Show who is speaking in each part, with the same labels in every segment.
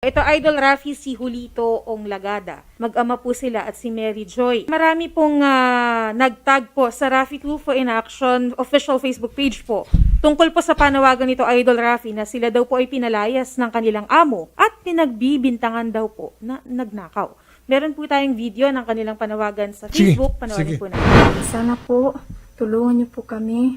Speaker 1: Ito, Idol Rafi, si Julito Ong Lagada. Mag-ama po sila at si Mary Joy. Marami pong nagtag po sa Rafi Tulfo in Action official Facebook page po. Tungkol po sa panawagan nito, Idol Rafi, na sila daw po ay pinalayas ng kanilang amo at pinagbibintangan daw po na nagnakaw. Meron po tayong video ng kanilang panawagan sa Facebook. Panoorin po natin.
Speaker 2: Sana po, tulungan niyo po kami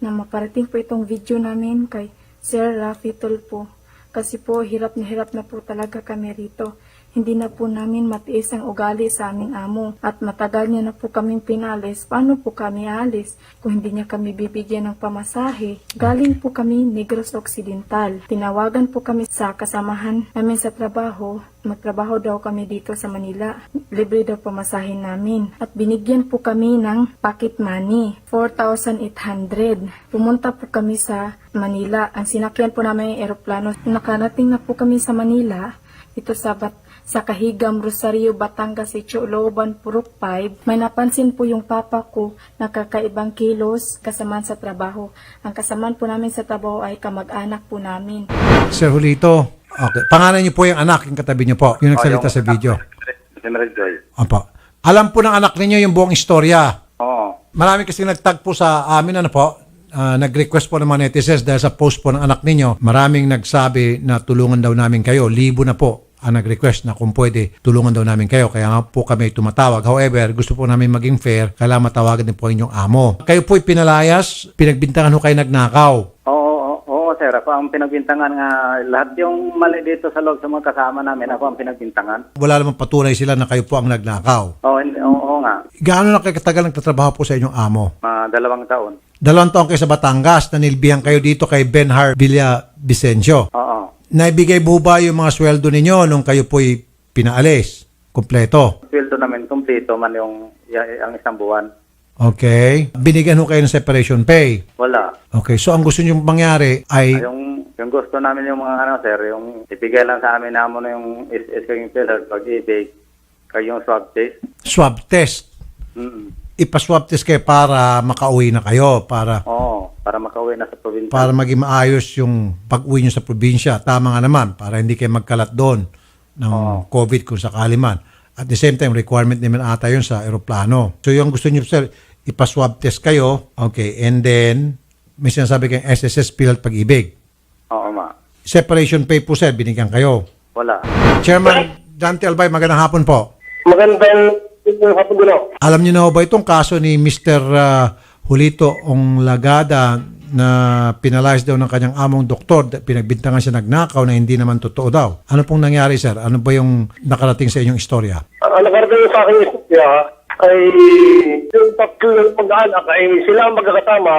Speaker 2: na maparating po itong video namin kay Sir Rafi Tulfo. Kasi po, hirap na po talaga kami rito. Hindi na po namin matiis ang ugali sa aming amo. At matagal niya na po kaming pinalis. Paano po kami alis kung hindi niya kami bibigyan ng pamasahe? Galing po kami Negros Occidental. Tinawagan po kami sa kasamahan namin sa trabaho. Magtrabaho daw kami dito sa Manila. Libre daw pamasahin namin. At binigyan po kami ng pocket money, 4,800. Pumunta po kami sa Manila. Ang sinakyan po namin yung aeroplano. Nakarating na po kami sa Manila. Ito sa Kahigam, Rosario, Batangas, Looban, Purok 5. May napansin po yung papa ko na kakaibang kilos kasamaan sa trabaho. Ang kasamaan po namin sa trabaho ay kamag-anak po namin.
Speaker 3: Sir Julito, okay. Pangalan niyo po yung anak, yung katabi niyo po, yung nagsalita sa video.
Speaker 4: Si Mary Joy.
Speaker 3: Opo. Alam po ng anak ninyo yung buong istorya.
Speaker 4: Oo.
Speaker 3: Marami kasi nagtag po sa amin, ano po, nag-request po ng mga netizens dahil sa post po ng anak ninyo. Maraming nagsabi na tulungan daw namin kayo. Libo na po ang nag-request na kung pwede tulungan daw namin kayo. Kaya nga po kami tumatawag. However, gusto po namin maging fair. Kailangan matawagan din po inyong amo. Kayo po'y pinalayas, pinagbintangan ho kayo nagnakaw.
Speaker 4: Oo, sir. Ako ang pinagbintangan nga. Lahat yung mali dito sa loob sa mga kasama namin, ako ang pinagbintangan.
Speaker 3: Wala namang patunay sila na kayo po ang nagnakaw.
Speaker 4: Oo nga.
Speaker 3: Gaano na kayo katagal nagtatrabaho po sa inyong amo?
Speaker 4: 2 taon.
Speaker 3: 2 taon kayo sa Batangas, nanilbihan kayo dito kay Benhar Villavicencio.
Speaker 4: Oo.
Speaker 3: Naibigay po ba yung mga sweldo ninyo nung kayo po'y pinaalis? Kompleto?
Speaker 4: Sweldo namin kompleto man yung ang isang buwan.
Speaker 3: Okay. Binigyan ho kayo ng separation pay?
Speaker 4: Wala.
Speaker 3: Okay. So, ang gusto nyo mangyari ay...
Speaker 4: Yung gusto namin yung mga sir, yung ibigay lang sa amin namin yung SSK Pillar, pag-ibig, kayong swab test.
Speaker 3: Swab test. Ipa-swab test kayo para makauwi na kayo.
Speaker 4: Oo, para makauwi na sa probinsya.
Speaker 3: Para maging maayos yung pag-uwi nyo sa probinsya. Tama nga naman. Para hindi kayo magkalat doon ng COVID kung sakali man. At the same time, requirement naman ata yun sa aeroplano. So yung gusto nyo, sir, ipa-swab test kayo. Okay. And then, may sinasabi kayong SSS Pillar Pag-ibig.
Speaker 4: Oo, ma.
Speaker 3: Separation pay po, sir, binigyan kayo.
Speaker 4: Wala.
Speaker 3: Chairman Dante Albay, magandang hapon po.
Speaker 5: Magandang hapon din.
Speaker 3: Alam niyo na ba itong kaso ni Mr. Julito Ong Lagada na pinalayas daw ng kanyang among doktor, pinagbintangan siya nagnakaw na hindi naman totoo daw. Ano pong nangyari, sir? Ano ba yung nakarating sa inyong istorya?
Speaker 5: Ang nakarating sa akin istorya ay yung tatlong mag-anak ay sila ang magkakasama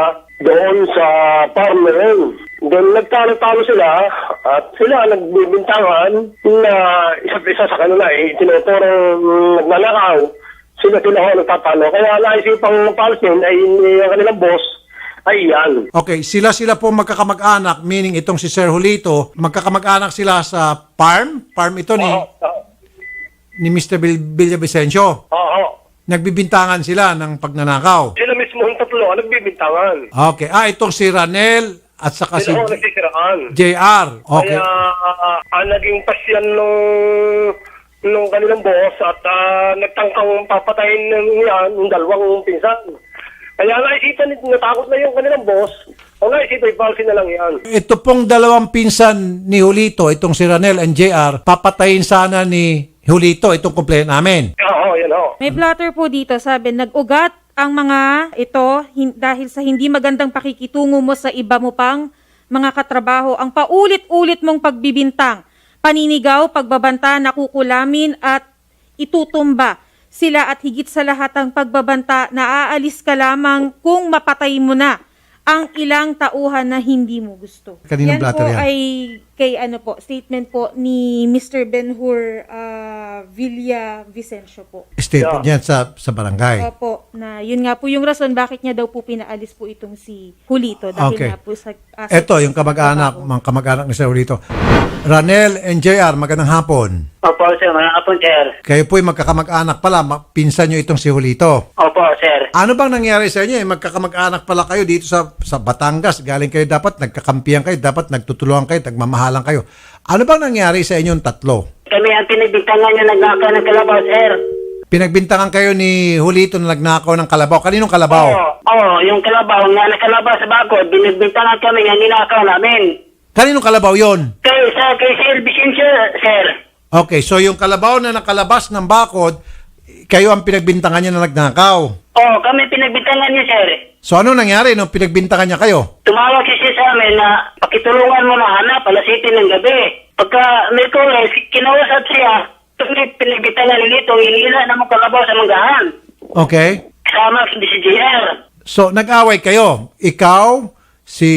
Speaker 5: doon sa farm na yun. Doon nagtalo-talo sila at sila nagbibintangan na isa't isa sa kanila tinuturong nagnanakaw. Sila ho nagtatalo. Kaya naisipang palsin ay ang kanilang boss ay yan.
Speaker 3: Okay, sila po magkakamag-anak, meaning itong si Sir Julito, magkakamag-anak sila sa farm? Farm ito ni Mr. Villavicencio.
Speaker 5: Oo.
Speaker 3: Nagbibintangan sila ng pagnanakaw.
Speaker 5: Sila mismo ang tatlo ang nagbibintangan.
Speaker 3: Okay, itong si Ranel at saka si
Speaker 5: Sila ho nagsisiraan.
Speaker 3: JR. Okay.
Speaker 5: Kaya ang naging pasyan nung kanilang boss at nagtangkang papatayin yung dalawang pinsan. Kaya naisipan, natakot na yung kanilang boss. O naisipan, ipalsin na lang yan.
Speaker 3: Ito pong dalawang pinsan ni Julito, itong si Ranel and JR, papatayin sana ni Julito, itong complaint namin.
Speaker 5: Oo, yan ho.
Speaker 1: May blotter po dito, sabi, nag-ugat ang mga ito dahil sa hindi magandang pakikitungo mo sa iba mo pang mga katrabaho, ang paulit-ulit mong pagbibintang, paninigaw, pagbabanta, nakukulamin at itutumba sila at higit sa lahat ang pagbabanta na aalis ka lamang kung mapatay mo na ang ilang tauhan na hindi mo gusto.
Speaker 3: Kaninong
Speaker 1: Yan
Speaker 3: blatter
Speaker 1: po
Speaker 3: yan?
Speaker 1: ay kay statement po ni Mr. Benhur Villavicencio po.
Speaker 3: Statement yan sa barangay.
Speaker 1: Opo, na yun nga po yung rason bakit niya daw po pinaalis po itong si Julito dahil
Speaker 3: Okay.
Speaker 1: nga po sa
Speaker 3: Ito, yung mga kamag-anak ni Sir Julito. Ranel and JR, magandang hapon.
Speaker 6: Opo, sir. Mga kapon, sir.
Speaker 3: Kayo po'y magkakamag-anak pala, pinsan nyo itong si Julito.
Speaker 6: Opo, sir.
Speaker 3: Ano bang nangyari sa inyo? Magkakamag-anak pala kayo dito sa Batangas. Galing kayo dapat, nagkakampihan kayo, dapat nagtutulungan kayo, nagmamahalan kayo. Ano bang nangyari sa inyong tatlo?
Speaker 6: Kami ang pinagbintangan niya nagnakaw ng kalabaw, sir.
Speaker 3: Pinagbintangan kayo ni Julito na nagnakaw ng kalabaw. Kaninong kalabaw?
Speaker 6: Oo, yung kalabaw nga nakalabaw sa bakod, binagbintangan kami nga ninakaw namin.
Speaker 3: Kaninong kalabaw yon?
Speaker 6: Kay Sir Vicencio, sir.
Speaker 3: Okay, so yung kalabaw na nakalabas ng bakod, kayo ang pinagbintangan niya na nagnakaw.
Speaker 6: Oo, kami pinagbintangan niya, sir.
Speaker 3: So ano nangyari nung pinagbintangan niya kayo?
Speaker 6: Tumawag siya sa amin na pakitulungan mo na hanap alas 7 ng gabi. Pagka Merkules, kinausap siya, kami pinagbintangan nito, hilila na mo kalabaw sa manggahan.
Speaker 3: Okay.
Speaker 6: Kasama si JR.
Speaker 3: So nag-away kayo. Ikaw, si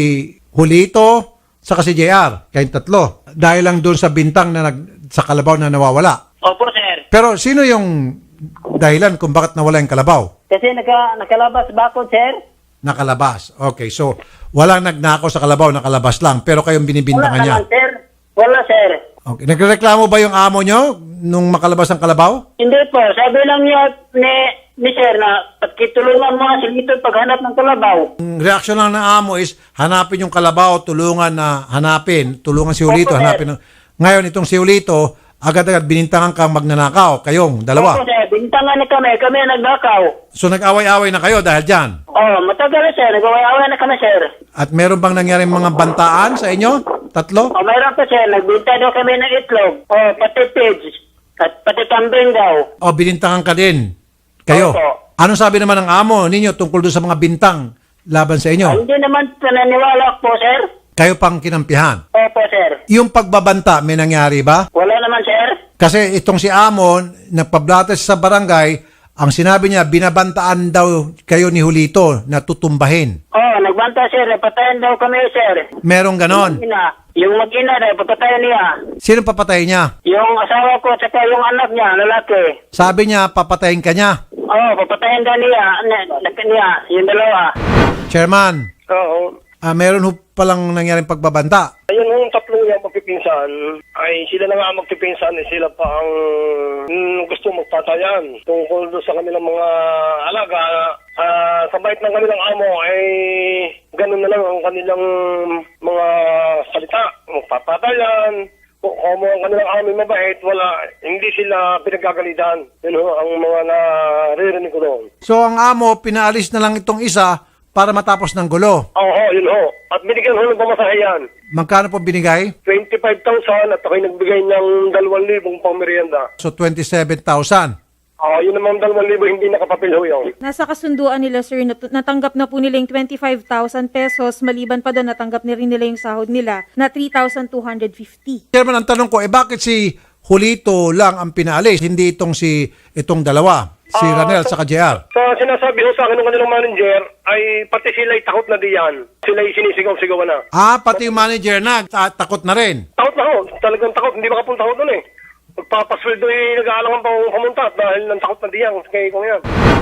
Speaker 3: Julito, saka si JR. Kayong tatlo. Dahil lang doon sa bintang na sa kalabaw na nawawala.
Speaker 6: Opo, sir.
Speaker 3: Pero sino yung dahilan kung bakit nawala yung kalabaw?
Speaker 6: Kasi nakalabas bakod, sir.
Speaker 3: Nakalabas. Okay, so walang nagnakaw sa kalabaw, nakalabas lang. Pero kayong
Speaker 6: Wala
Speaker 3: binibintangan niya.
Speaker 6: naman, sir. Wala, sir.
Speaker 3: Okay. Nagreklamo ba yung amo nyo nung makalabas ang kalabaw?
Speaker 6: Hindi po. Sabi lang niya ni sir na pagkitulungan mo si Lito paghanap ng kalabaw.
Speaker 3: Ang reaksyon lang ng amo is hanapin yung kalabaw, tulungan si Julito,
Speaker 6: Opo, sir.
Speaker 3: hanapin. Ngayon, itong si Julito, agad-agad binintangan kang magnanakaw, kayong dalawa.
Speaker 6: Opo, sir. Bintangan ni kami ang nagnakaw.
Speaker 3: So nag-away-away na kayo dahil dyan.
Speaker 6: Oh, matagal na, sir. Nagaway-away na kami, sir.
Speaker 3: At meron bang nangyaring mga bantaan sa inyo? Tatlo?
Speaker 6: Oh, mayroon pa, sir. Nagbinta daw kami ng itlog. Oh, pati pigs. At pati kambing daw.
Speaker 3: O binintangan ka din? Kayo?
Speaker 6: Opo.
Speaker 3: Anong sabi naman ng amo ninyo tungkol doon sa mga bintang laban sa inyo?
Speaker 6: Hindi naman pananiwala po, sir.
Speaker 3: Kayo pang kinampihan.
Speaker 6: Opo, sir.
Speaker 3: Yung pagbabanta, may nangyari ba?
Speaker 6: Wala naman, sir.
Speaker 3: Kasi itong si Amon, nagpablates sa barangay, ang sinabi niya, binabantaan daw kayo ni Julito na tutumbahin.
Speaker 6: Oh, nagbanta, sir. Napatayan daw kami, sir.
Speaker 3: Merong ganon.
Speaker 6: Yung mag-ina daw, papatayan niya.
Speaker 3: Sino papatay niya?
Speaker 6: Yung asawa ko, tsaka yung anak niya, lalaki.
Speaker 3: Sabi niya, papatayin ka niya.
Speaker 6: Oh, papatayan daw niya. Yung dalawa.
Speaker 3: Chairman,
Speaker 5: Oo.
Speaker 3: meron ho palang nangyaring pagbabanta.
Speaker 5: Ayun, yung tatlong yung magpipinsan, ay sila na nga magpipinsan, sila pa ang gusto magpatayan tungkol doon sa kanilang mga alaga. Sa bait ng kanilang amo, ay ganun na lang ang kanilang mga salita. Magpapatayan, kung ang kanilang amo mabait, hindi sila pinagkagalitan. Yun ho, ang mga naririnig ko doon.
Speaker 3: So ang amo, pinaalis na lang itong isa para matapos ng gulo.
Speaker 5: Oo, yun ho. At binigyan ho ng pamasahe yan.
Speaker 3: Magkano po binigay?
Speaker 5: 25,000 at ako'y nagbigay ng 2,000 pang merienda.
Speaker 3: So 27,000.
Speaker 5: Yun naman 2,000 hindi nakapapil ho yun.
Speaker 1: Nasa kasunduan nila, sir, natanggap na po nila yung 25,000 pesos, maliban pa doon, natanggap na rin nila yung sahod nila na 3,250.
Speaker 3: Chairman, ang tanong ko, bakit si Julito lang ang pinaalis, hindi itong dalawa, si Ranel sa JR?
Speaker 5: So, sinasabi ho sa akin ng kanilang manager, ay pati sila'y takot na diyan. Sila'y sinisigaw-sigawan na.
Speaker 3: Pati yung manager na, takot na rin.
Speaker 5: Takot na ho. Talagang takot. Hindi makapunta ho doon eh. Magpapasweldo nag-aalangan pa pumunta dahil ng takot na diyan. Kaya kung yan.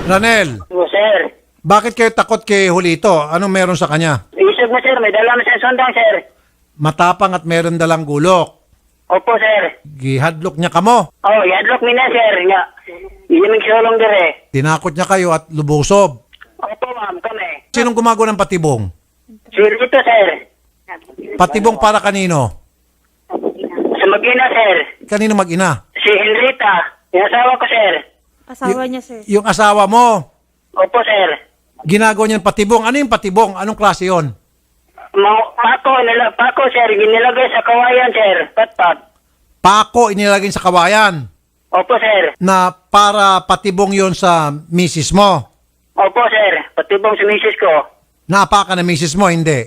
Speaker 3: Ranel,
Speaker 6: Sir.
Speaker 3: bakit kayo takot kay Julito? Anong meron sa kanya?
Speaker 6: Isip mo, sir. May dala na sa sundang, sir.
Speaker 3: Matapang at meron dalang gulok.
Speaker 6: Opo, sir.
Speaker 3: Gihadlok niya kamo.
Speaker 6: Oh, yadlock mi na, sir. Yung nagsulong dire.
Speaker 3: Tinakot niya kayo at lubusob.
Speaker 6: Opo, ma'am. Kami.
Speaker 3: Sinong gumagawa ng patibong?
Speaker 6: Sir, ito, sir.
Speaker 3: Patibong para kanino?
Speaker 6: Sa mag-ina, sir.
Speaker 3: Kanino mag-ina?
Speaker 6: Si Henrita. Yung asawa ko, sir.
Speaker 1: Asawa niya, sir.
Speaker 3: Yung asawa mo,
Speaker 6: Opo, sir.
Speaker 3: ginagawa niyan patibong. Ano yung patibong? Anong klase yon?
Speaker 6: Pako, sir. Ginilagay sa kawayan, sir. Patpat.
Speaker 3: Pako inilagay sa kawayan
Speaker 6: Opo, sir.
Speaker 3: na para patibong yon sa misis mo.
Speaker 6: Opo, sir. Patibong sa misis ko.
Speaker 3: Naapaka na misis mo, hindi.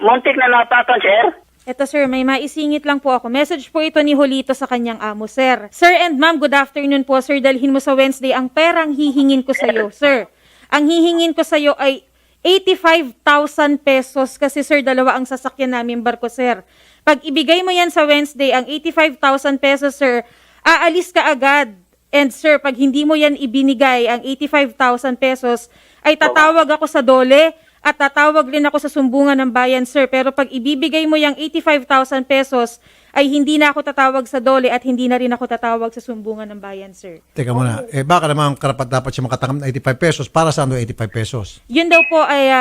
Speaker 6: Muntik na napakan, sir.
Speaker 1: Eto, sir, may maisingit lang po ako. Message po ito ni Julito sa kanyang amo, sir. Sir and ma'am, good afternoon po, sir. Dalhin mo sa Wednesday ang perang hihingin ko sa iyo, sir. Ang hihingin ko sa iyo ay 85,000 pesos kasi, sir, dalawa ang sasakyan namin barko, sir. Pag ibigay mo yan sa Wednesday, ang 85,000 pesos, sir, aalis ka agad. And, sir, pag hindi mo yan ibinigay, ang 85,000 pesos, ay tatawag ako sa dole at tatawag din ako sa sumbungan ng bayan, sir. Pero pag ibibigay mo yung 85,000 pesos, ay hindi na ako tatawag sa dole at hindi na rin ako tatawag sa sumbungan ng bayan, sir.
Speaker 3: Teka muna, baka naman karapat dapat siya makatanggap ng 85 pesos. Para saan doon 85 pesos?
Speaker 1: Yun daw po ay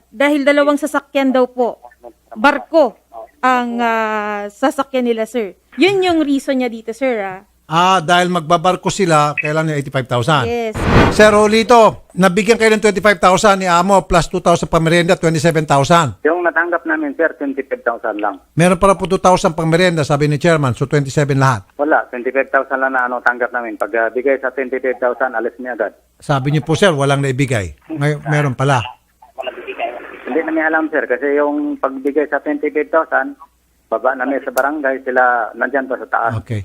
Speaker 1: dahil dalawang sasakyan daw po. Barko. ang sasakyan nila, sir. Yun yung reason niya dito, sir.
Speaker 3: Dahil magbabarko sila, kailan yung 85,000?
Speaker 1: Yes.
Speaker 3: Sir Rolito, nabigyan kayo ng 25,000 ni Amo plus 2,000 pang merienda, 27,000.
Speaker 4: Yung natanggap namin, sir, 25,000 lang.
Speaker 3: Meron para po 2,000 pang merienda, sabi ni Chairman, so 27 lahat.
Speaker 4: Wala, 25,000 lang na tanggap namin. Pag bigay sa 25,000, alis niya agad.
Speaker 3: Sabi niyo po, sir, walang naibigay. Ngayon, meron pala.
Speaker 4: Hindi namin alam, sir, kasi yung pagbigay sa 25,000, baba namin sa barangay, sila nandyan pa sa taas.
Speaker 3: Okay.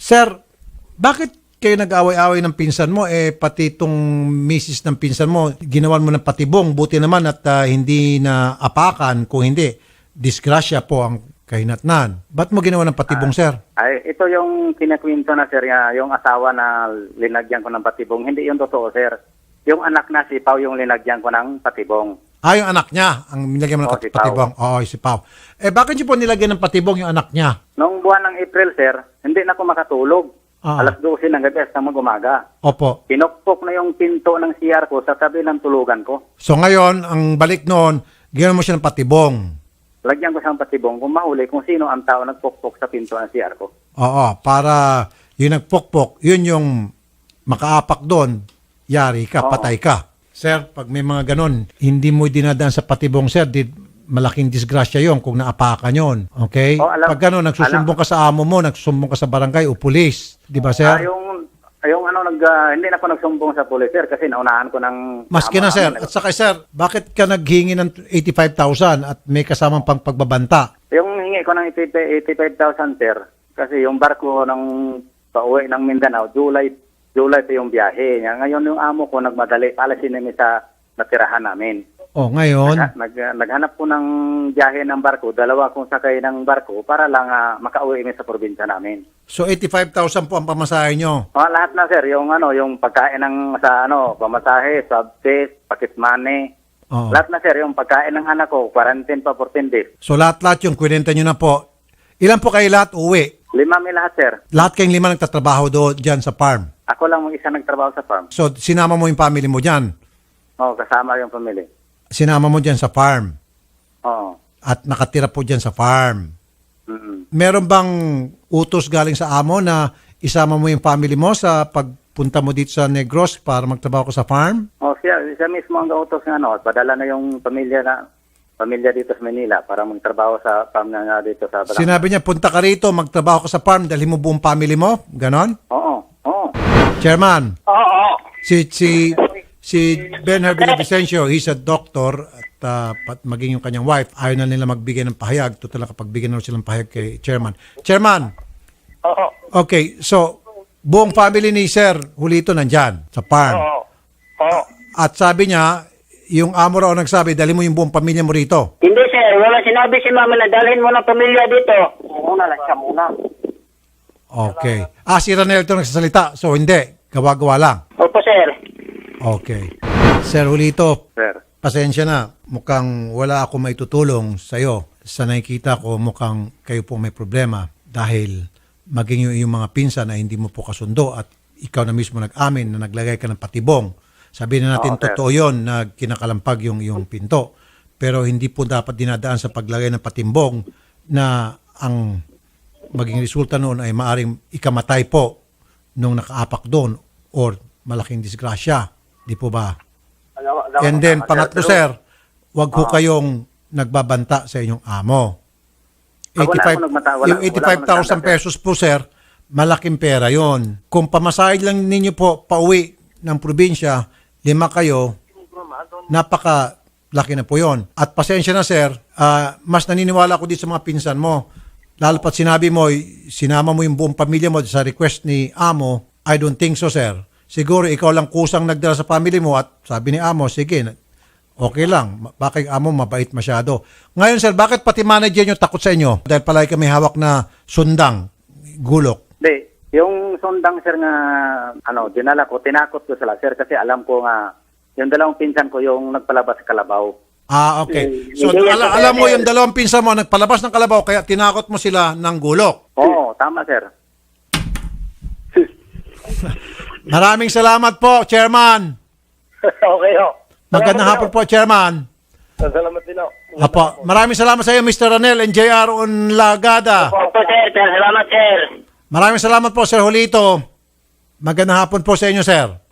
Speaker 3: Sir, bakit kayo nag-away-away ng pinsan mo? Pati itong misis ng pinsan mo, ginawan mo ng patibong. Buti naman at hindi na apakan. Kung hindi, disgrasya po ang kahinatnan. Ba't mo ginawa ng patibong, sir?
Speaker 4: Ay, ito yung kinakwento na, sir, yung asawa na linagyan ko ng patibong. Hindi yung totoo, sir. Yung anak na si Pao yung linagyan ko ng patibong.
Speaker 3: Yung anak niya, ang nilagyan mo ng
Speaker 4: Si Pao.
Speaker 3: patibong. Oo, si Pao. Bakit niyo po nilagyan ng patibong yung anak niya?
Speaker 4: Noong buwan ng April, sir, hindi na ako makatulog. Alas 12 ng gabi hasta mag-umaga.
Speaker 3: Opo.
Speaker 4: Pinokpok na yung pinto ng CR ko sa tabi ng tulugan ko.
Speaker 3: So ngayon, ang balik noon, ginawa mo siya ng patibong.
Speaker 4: Lagyan ko siyang patibong kung mahuli kung sino ang tao nagpokpok sa pinto ng CR ko.
Speaker 3: Oo, para yung nagpokpok, yun yung makaapak doon, yari ka,
Speaker 4: Oo.
Speaker 3: patay ka. Sir, pag may mga ganon, hindi mo dinadaan sa patibong, sir, malaking disgrasya yon kung naapakan yon. Okay?
Speaker 4: Oo, alam-
Speaker 3: Pag ganon, nagsusumbong ka sa amo mo, nagsusumbong ka sa barangay o pulis. Di ba, sir?
Speaker 4: Hindi na ako nagsumbong sa pulis, sir, kasi naunahan ko ng...
Speaker 3: Maski na, sir. At saka, sir, bakit ka naghingi ng 85,000 at may kasamang pang pagbabanta?
Speaker 4: Yung hingi ko ng 85,000, sir, kasi yung barko ng pauwi ng Mindanao, July pa yung biyahe niya. Ngayon yung amo ko nagmadali, palasin namin sa natirahan namin.
Speaker 3: Ngayon,
Speaker 4: Naghanap ko ng biyahe ng barko, dalawa kong sakay ng barko para lang makauwi kami sa probinsya namin.
Speaker 3: so 85,000 po ang pamasahe nyo.
Speaker 4: Lahat na, sir, yung pagkain ng pamasahe, swab test, pocket money.
Speaker 3: Oo.
Speaker 4: Lahat na, sir, yung pagkain ng anak ko, quarantine pa 14 days.
Speaker 3: So lahat-lahat yung kwenta nyo na po. Ilan po kayo lahat uwi?
Speaker 4: 5 may lahat, sir.
Speaker 3: Lahat kayong 5 nagtatrabaho doon dyan sa farm.
Speaker 4: Ako lang mag-isa nagtrabaho sa farm.
Speaker 3: So sinama mo yung family mo dyan.
Speaker 4: Kasama yung family.
Speaker 3: Sinama mo dyan sa farm.
Speaker 4: Oo.
Speaker 3: At nakatira po dyan sa farm.
Speaker 4: Mm-mm.
Speaker 3: Meron bang utos galing sa amo na isama mo yung family mo sa pagpunta mo dito sa Negros para magtrabaho ko sa farm?
Speaker 4: Siya mismo ang gautos nga, padala na yung pamilya dito sa Manila para magtrabaho sa farm na dito sa barangay.
Speaker 3: Sinabi niya, punta ka rito, magtrabaho ka sa farm, dalhin mo buong family mo? Ganon?
Speaker 4: Oo.
Speaker 3: Chairman,
Speaker 6: Oo.
Speaker 3: si Bernard Villavicencio, he's a doctor at maging yung kanyang wife, ayaw na nila magbigay ng pahayag. Total kapag bigyan na silang pahayag kay Chairman. Chairman,
Speaker 6: Oo.
Speaker 3: okay, so buong family ni Sir Julito nandyan sa farm.
Speaker 6: Oo.
Speaker 3: At sabi niya, yung amo raw nagsabi, dali mo yung buong pamilya mo rito.
Speaker 6: Hindi, sir. Wala sinabi si mama na dalhin mo ng pamilya dito. Muna lang siya muna.
Speaker 3: Okay. Si Ranel ito nagsasalita. So hindi, gawa-gawa lang.
Speaker 6: Opo, sir.
Speaker 3: Okay. Sir Julito,
Speaker 4: Sir.
Speaker 3: pasensya na. Mukhang wala ako maitutulong sa iyo. Sa nakikita ko, mukhang kayo po may problema dahil maging yung mga pinsan na hindi mo po kasundo at ikaw na mismo nag-amin na naglagay ka ng patibong. Sabihin na natin
Speaker 4: Oo, sir.
Speaker 3: totoo yun na kinakalampag yung pinto. Pero hindi po dapat dinadaan sa paglagay ng patimbong na ang maging resulta noon ay maaring ikamatay po nung nakaapak doon or malaking disgrasya. Di po ba? And then, pangatlo, sir, wag ho kayong nagbabanta sa inyong amo.
Speaker 4: Wala ako nagbanta, wala-
Speaker 3: Yung 85,000 pesos po, sir, malaking pera yon. Kung pamasahe lang ninyo po pauwi ng probinsya, 5 kayo, napakalaki na po yon. At pasensya na, sir, mas naniniwala ko dito sa mga pinsan mo. Lalo pat sinabi mo, sinama mo yung buong pamilya mo sa request ni amo, I don't think so, sir. Siguro ikaw lang kusang nagdala sa family mo at sabi ni amo, sige, okay lang. Bakit amo mabait masyado? Ngayon, sir, bakit pati manager nyo takot sa inyo? Dahil palagi kami hawak na sundang, gulok.
Speaker 4: Hindi. Yung sundang, sir, nga, dinala ko, tinakot ko sila, sir, kasi alam ko nga, yung dalawang pinsan ko yung nagpalabas sa Kalabaw.
Speaker 3: Okay. So, alam mo yung dalawang pinsan mo nagpalabas ng kalabaw kaya tinakot mo sila ng gulok.
Speaker 4: Oo, tama, sir.
Speaker 3: Maraming salamat po, Chairman.
Speaker 6: Okay, ho.
Speaker 3: Magandang hapon po, Chairman.
Speaker 5: Salamat din ako.
Speaker 3: Apo, maraming salamat sa iyo, Mr. Ranel and JR Onlagada.
Speaker 6: Opo, sir. Salamat, sir.
Speaker 3: Maraming salamat po, Sir Julito. Magandang hapon po sa inyo, sir.